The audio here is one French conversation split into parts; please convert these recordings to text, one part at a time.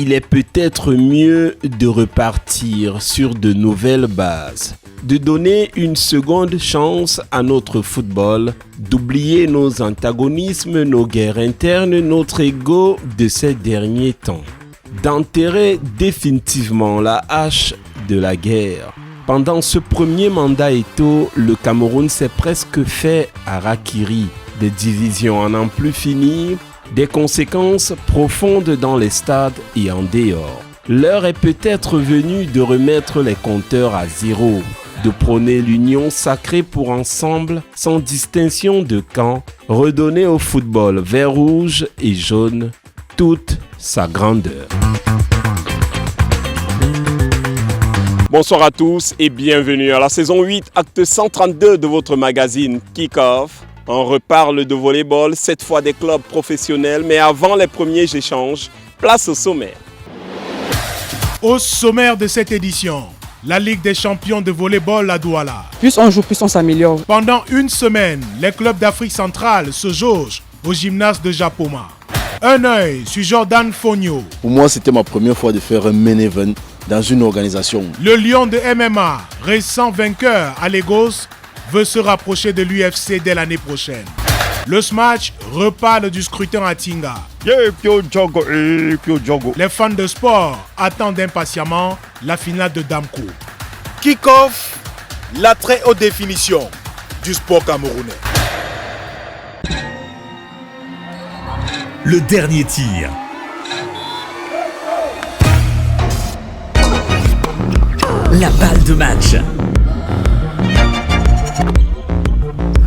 il est peut-être mieux de repartir sur de nouvelles bases, de donner une seconde chance à notre football, d'oublier nos antagonismes, nos guerres internes, notre ego de ces derniers temps, d'enterrer définitivement la hache de la guerre. Pendant ce premier mandat Eto'o, le Cameroun s'est presque fait harakiri, des divisions à n'en plus finir, des conséquences profondes dans les stades et en dehors. L'heure est peut-être venue de remettre les compteurs à zéro, de prôner l'union sacrée pour ensemble, sans distinction de camp, redonner au football vert, rouge et jaune toute sa grandeur. Bonsoir à tous et bienvenue à la saison 8, acte 132 de votre magazine Kick-Off. On reparle de volleyball, cette fois des clubs professionnels, mais avant les premiers échanges, place au sommaire. Au sommaire de cette édition, la Ligue des champions de volleyball à Douala. Plus on joue, plus on s'améliore. Pendant une semaine, les clubs d'Afrique centrale se jaugent au gymnase de Japoma. Un œil sur Jordan Fogno. Pour moi, c'était ma première fois de faire un main event dans une organisation. Le lion de MMA, récent vainqueur à Lagos, veut se rapprocher de l'UFC dès l'année prochaine. Le Smash reparle du scrutin à Tinga. Les fans de sport attendent impatiemment la finale de Damco. Kick-Off, la très haute définition du sport camerounais. Le dernier tir. La balle de match.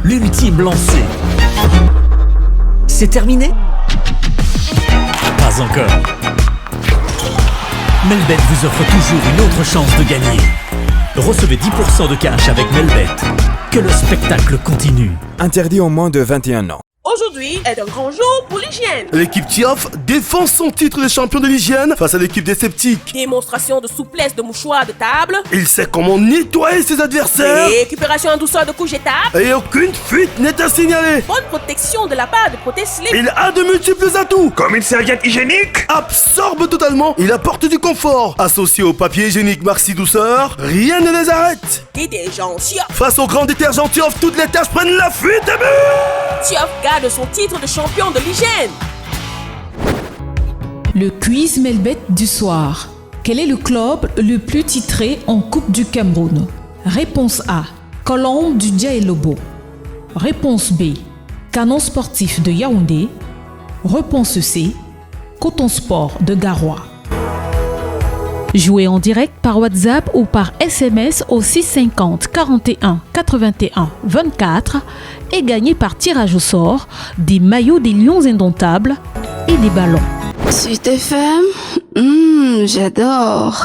L'ultime lancé. C'est terminé? Pas encore. Melbet vous offre toujours une autre chance de gagner. Recevez 10% de cash avec Melbet. Que le spectacle continue. Interdit aux moins de 21 ans. Aujourd'hui est un grand jour pour l'hygiène. L'équipe Tioff défend son titre de champion de l'hygiène face à l'équipe des sceptiques. Démonstration de souplesse de mouchoirs de table. Il sait comment nettoyer ses adversaires. Récupération en douceur de couches jetables. Et aucune fuite n'est à signaler. Bonne protection de la part de Protège-Slip. Il a de multiples atouts. Comme une serviette hygiénique. Absorbe totalement, il apporte du confort. Associé au papier hygiénique Maxi Douceur, rien ne les arrête. Détergent Tioff. Face au grand détergent Tioff, toutes les tâches prennent la fuite et but. Tioff garde son titre de champion de l'hygiène. Le quiz Melbet du soir. Quel est le club le plus titré en Coupe du Cameroun? Réponse A, Colombe du Dia-et-Lobo. Réponse B, Canon Sportif de Yaoundé. Réponse C, Coton Sport de Garoua. Jouez en direct par WhatsApp ou par SMS au 650 41 81 24 et gagnez par tirage au sort des maillots des Lions Indomptables et des ballons. Sud FM, j'adore.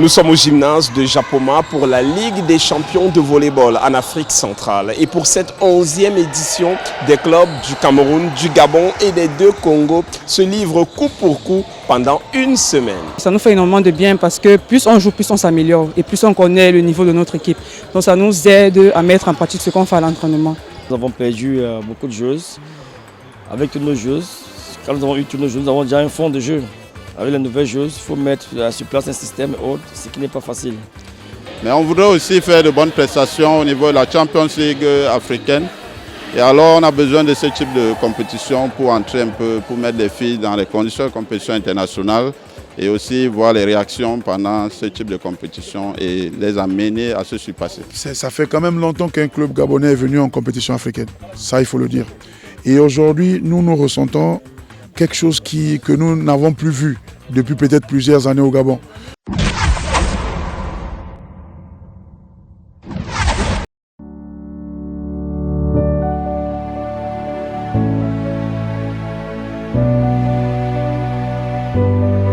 Nous sommes au gymnase de Japoma pour la Ligue des champions de volleyball en Afrique centrale. Et pour cette 11e édition, des clubs du Cameroun, du Gabon et des deux Congos se livrent coup pour coup pendant une semaine. Ça nous fait énormément de bien parce que plus on joue, plus on s'améliore et plus on connaît le niveau de notre équipe. Donc ça nous aide à mettre en pratique ce qu'on fait à l'entraînement. Nous avons perdu beaucoup de joueuses. Avec toutes nos joueuses, quand nous avons eu toutes nos joueuses, nous avons déjà un fond de jeu Avec les nouvelles joueuses, il faut mettre sur place un système autre, ce qui n'est pas facile. Mais on voudrait aussi faire de bonnes prestations au niveau de la Champions League africaine. Et alors on a besoin de ce type de compétition pour entrer un peu, pour mettre les filles dans les conditions de compétition internationale et aussi voir les réactions pendant ce type de compétition et les amener à se surpasser. Ça fait quand même longtemps qu'un club gabonais est venu en compétition africaine, ça il faut le dire. Et aujourd'hui, nous ressentons quelque chose que nous n'avons plus vu depuis peut-être plusieurs années au Gabon.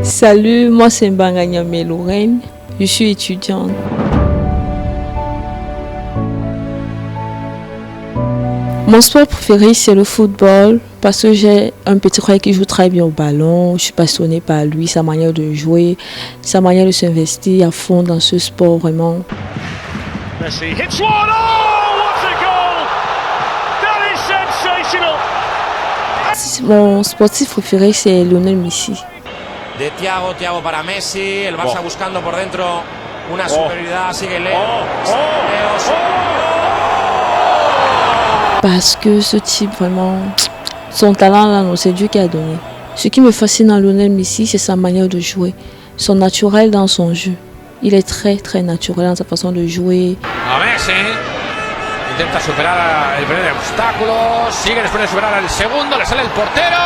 Salut, moi c'est Mbanganyame Lorraine, je suis étudiante. Mon sport préféré c'est le football parce que j'ai un petit frère qui joue très bien au ballon, je suis passionnée par lui, sa manière de jouer, sa manière de s'investir à fond dans ce sport vraiment. Messi hits one, oh what a goal! That is sensational! Mon sportif préféré c'est Lionel Messi. De Thiago para Messi, el Barça buscando por dentro una superioridad, sigue Leo. Parce que ce type vraiment, son talent là, c'est Dieu qui a donné. Ce qui me fascine dans Lionel Messi, c'est sa manière de jouer, son naturel dans son jeu. Il est très très naturel dans sa façon de jouer. A Messi, intenta superar el primer obstáculo, sigue después de superar el segundo, le sale el portero.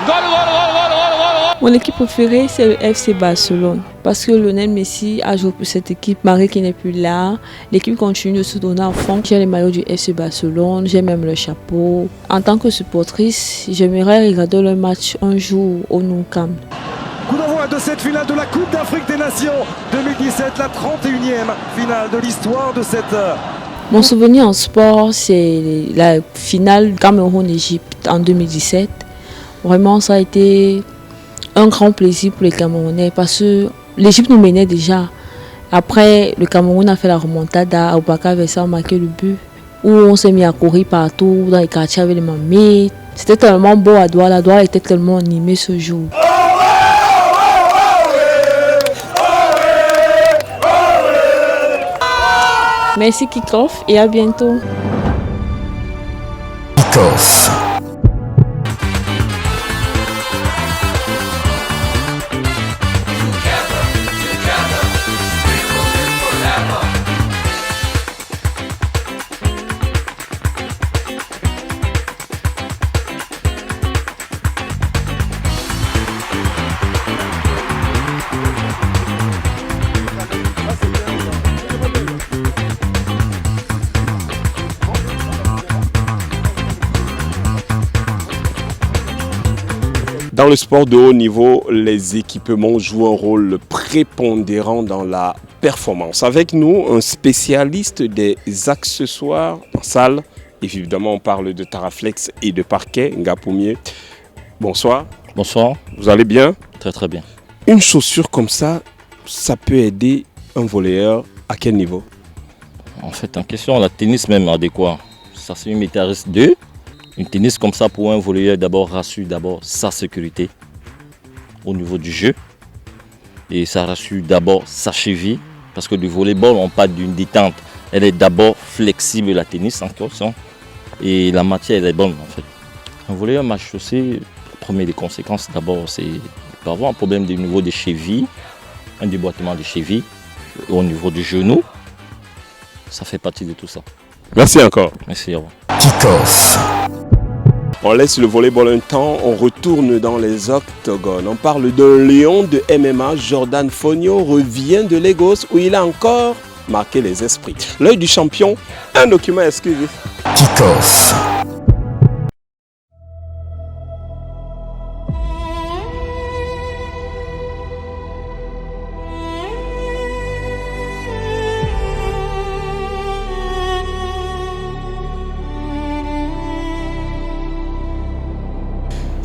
Gol, gol, gol, gol, gol, gol. Mon équipe préférée, c'est le FC Barcelone. Parce que Lionel Messi a joué pour cette équipe, Marie qui n'est plus là. L'équipe continue de se donner à fond. J'ai les maillots du FC Barcelone, j'ai même le chapeau. En tant que supportrice, j'aimerais regarder le match un jour au Nou Camp. Coup d'envoi de cette finale de la Coupe d'Afrique des Nations 2017, la 31e finale de l'histoire de cette... Mon souvenir en sport, c'est la finale Cameroun-Égypte en 2017. Vraiment, ça a été un grand plaisir pour les Camerounais parce que l'Égypte nous menait déjà. Après, le Cameroun a fait la remontada, Aboubakar Vessa a marqué le but, où on s'est mis à courir partout dans les quartiers avec les mamies. C'était tellement beau à Douala, Douala était tellement animé ce jour. Merci Kickoff et à bientôt. Kickoff. Dans le sport de haut niveau, les équipements jouent un rôle prépondérant dans la performance. Avec nous, un spécialiste des accessoires en salle. Évidemment, on parle de Taraflex et de parquet, Ngapoumier. Bonsoir. Bonsoir. Vous allez bien? Très très bien. Une chaussure comme ça peut aider un volleyeur à quel niveau? En fait, en question, la tennis même adéquat. Ça c'est une météoriste 2. Une tennis comme ça pour un volleyeur d'abord rassure d'abord sa sécurité au niveau du jeu. Et ça rassure d'abord sa cheville. Parce que du volleyball, on parle d'une détente. Elle est d'abord flexible, la tennis en question. Et la matière, elle est bonne en fait. Un volleyeur mal chaussé, la première des conséquences d'abord, c'est qu'il peut avoir un problème au niveau des chevilles, un déboîtement des chevilles, au niveau du genou. Ça fait partie de tout ça. Merci encore. Merci, au revoir. Kick-off. On laisse le volleyball un temps, on retourne dans les octogones. On parle d'un lion de MMA, Jordan Fogno revient de Lagos où il a encore marqué les esprits. L'œil du champion, un document exclusif. Kick-off.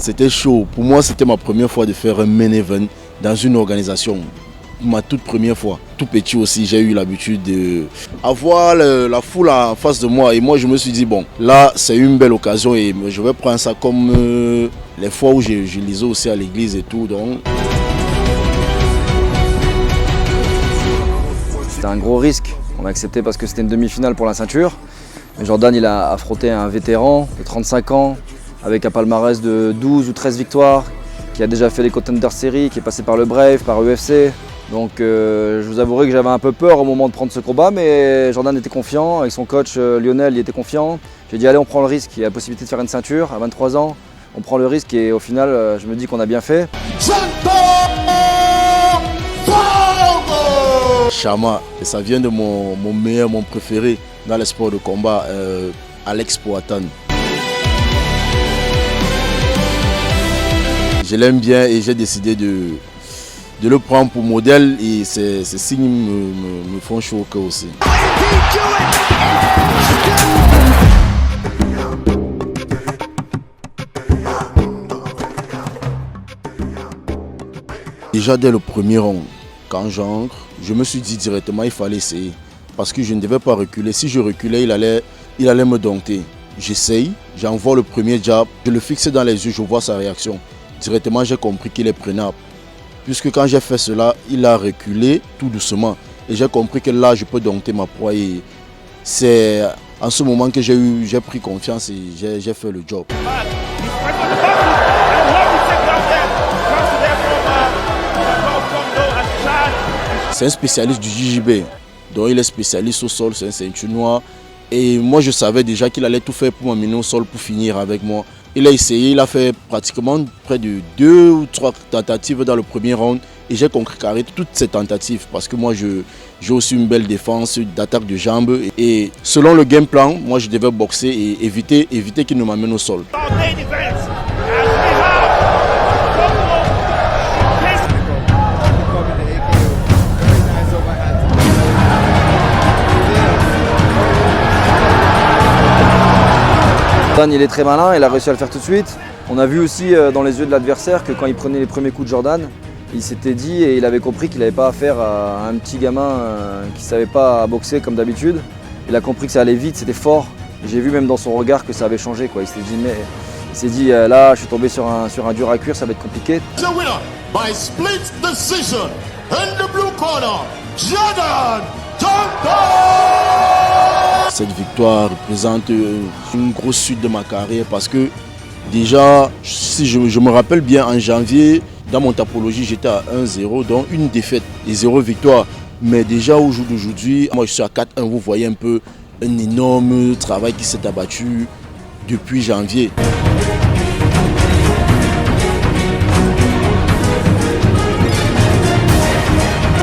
C'était chaud. Pour moi, c'était ma première fois de faire un main event dans une organisation. Ma toute première fois. Tout petit aussi, j'ai eu l'habitude d'avoir la foule en face de moi. Et moi, je me suis dit, bon, là, c'est une belle occasion et je vais prendre ça comme les fois où je lisais aussi à l'église et tout. Donc... C'était un gros risque. On a accepté parce que c'était une demi-finale pour la ceinture. Mais Jordan, il a affronté un vétéran de 35 ans, avec un palmarès de 12 ou 13 victoires, qui a déjà fait les Contender Series, qui est passé par le Brave, par UFC. Donc je vous avouerai que j'avais un peu peur au moment de prendre ce combat, mais Jordan était confiant, avec son coach Lionel, il était confiant. J'ai dit allez, on prend le risque, il y a la possibilité de faire une ceinture à 23 ans, on prend le risque et au final je me dis qu'on a bien fait. Chama, et ça vient de mon meilleur, mon préféré dans les sports de combat, Alex Poatan. Je l'aime bien et j'ai décidé de le prendre pour modèle et ces signes me font chaud au cœur aussi. Déjà dès le premier round, quand j'entre, je me suis dit directement il fallait essayer. Parce que je ne devais pas reculer. Si je reculais, il allait me dompter. J'essaye, j'envoie le premier jab, je le fixe dans les yeux, je vois sa réaction. Directement, j'ai compris qu'il est prenable. Puisque quand j'ai fait cela, il a reculé tout doucement. Et j'ai compris que là, je peux dompter ma proie. Et c'est en ce moment que j'ai pris confiance et j'ai fait le job. C'est un spécialiste du JJB, donc il est spécialiste au sol, c'est un ceinture noire. Et moi je savais déjà qu'il allait tout faire pour m'amener au sol pour finir avec moi. Il a essayé, il a fait pratiquement près de 2 ou 3 tentatives dans le premier round. Et j'ai contrecarré toutes ces tentatives parce que moi j'ai aussi une belle défense d'attaque de jambes. Et selon le game plan, moi je devais boxer et éviter qu'il ne m'amène au sol. Il est très malin, il a réussi à le faire tout de suite. On a vu aussi dans les yeux de l'adversaire que quand il prenait les premiers coups de Jordan, il s'était dit et il avait compris qu'il n'avait pas affaire à un petit gamin qui ne savait pas boxer comme d'habitude. Il a compris que ça allait vite, c'était fort. J'ai vu même dans son regard que ça avait changé, quoi. Il s'est dit là je suis tombé sur un dur à cuire, ça va être compliqué. Cette victoire représente une grosse suite de ma carrière parce que déjà, si je me rappelle bien, en janvier, dans mon tapologie, j'étais à 1-0, donc une défaite et 0 victoire. Mais déjà au jour d'aujourd'hui, moi je suis à 4-1, vous voyez un peu un énorme travail qui s'est abattu depuis janvier.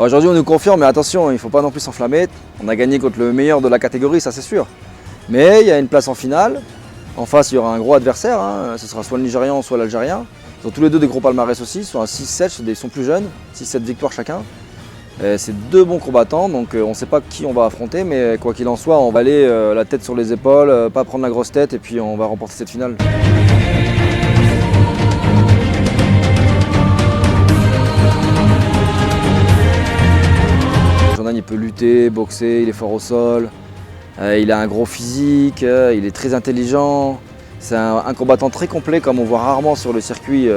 Aujourd'hui on nous confirme, mais attention, il ne faut pas non plus s'enflammer. On a gagné contre le meilleur de la catégorie, ça c'est sûr. Mais il y a une place en finale. En face, il y aura un gros adversaire. Ce sera soit le Nigérian, soit l'Algérien. Ils ont tous les deux des gros palmarès aussi. Ils sont à 6-7, ils sont plus jeunes. 6-7 victoires chacun. C'est 2 bons combattants, donc on ne sait pas qui on va affronter. Mais quoi qu'il en soit, on va aller la tête sur les épaules, pas prendre la grosse tête et puis on va remporter cette finale. Jordan, il peut lutter, boxer, il est fort au sol, il a un gros physique, il est très intelligent. C'est un combattant très complet comme on voit rarement sur le circuit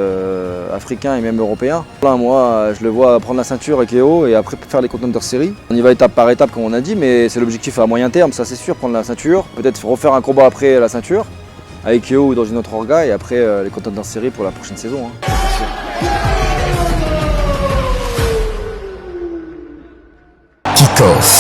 africain et même européen. Là, moi, je le vois prendre la ceinture avec Léo et après faire les Contender Series. On y va étape par étape comme on a dit, mais c'est l'objectif à moyen terme, ça c'est sûr, prendre la ceinture. Peut-être refaire un combat après la ceinture avec Léo ou dans une autre orga et après les Contender Series pour la prochaine saison. Kick-off.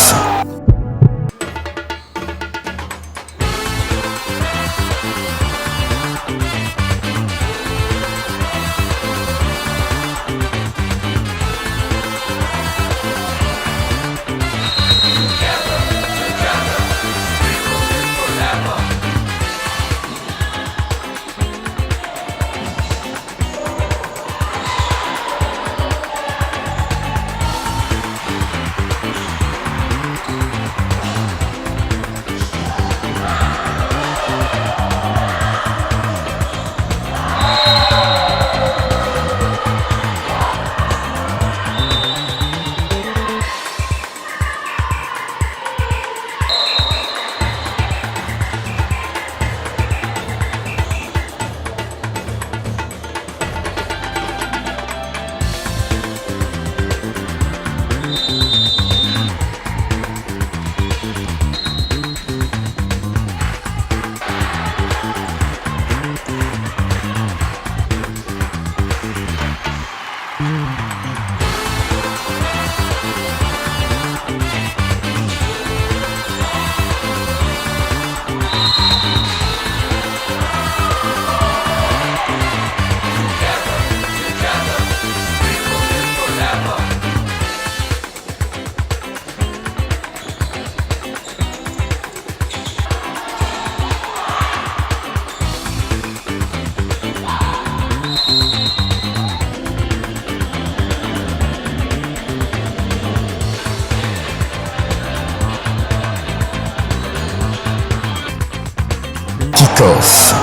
Kick-Off.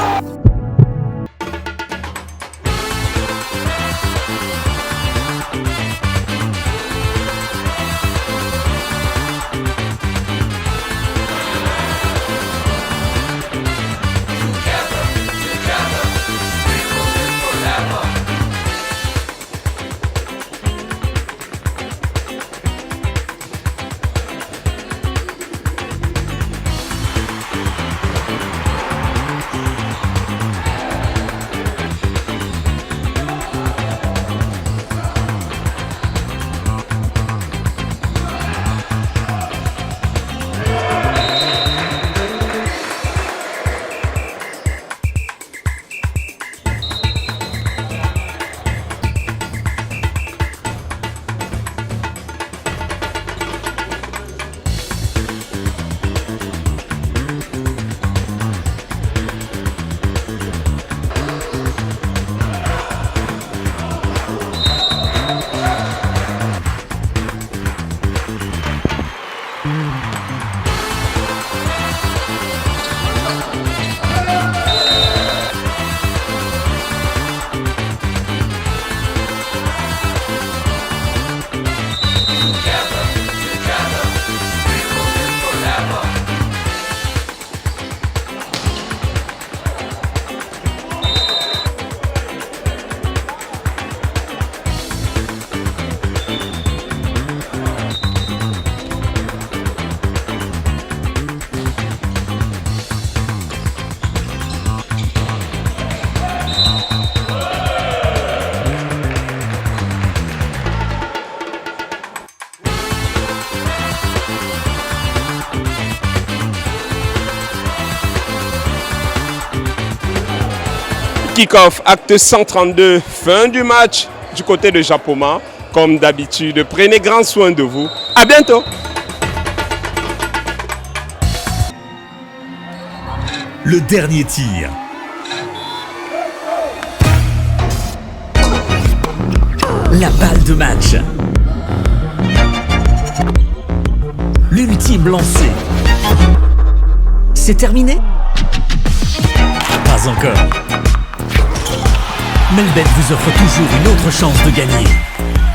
Kick-Off, acte 132, fin du match du côté de Japoma. Comme d'habitude, prenez grand soin de vous. À bientôt. Le dernier tir. La balle de match. L'ultime lancé. C'est terminé? Pas encore. Melbet vous offre toujours une autre chance de gagner.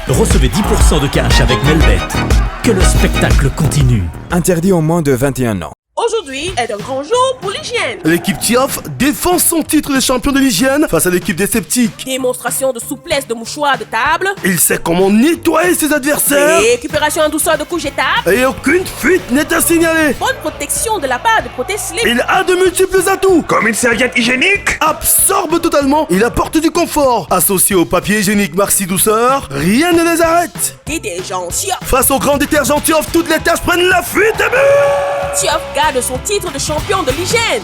Recevez 10% de cash avec Melbet. Que le spectacle continue. Interdit aux moins de 21 ans. Aujourd'hui est un grand jour pour l'hygiène. L'équipe Tioff défend son titre de champion de l'hygiène face à l'équipe des sceptiques. Démonstration de souplesse de mouchoir de table. Il sait comment nettoyer ses adversaires. Récupération en douceur de couche étape. Et aucune fuite n'est à signaler. Bonne protection de la part de Proteslip. Il a de multiples atouts. Comme une serviette hygiénique. Absorbe totalement. Il apporte du confort. Associé au papier hygiénique Maxi Douceur, rien ne les arrête. Détergent Tioff. Face au grand détergent Tioff, toutes les tâches prennent la fuite et but. Tioff garde son titre de champion de l'hygiène.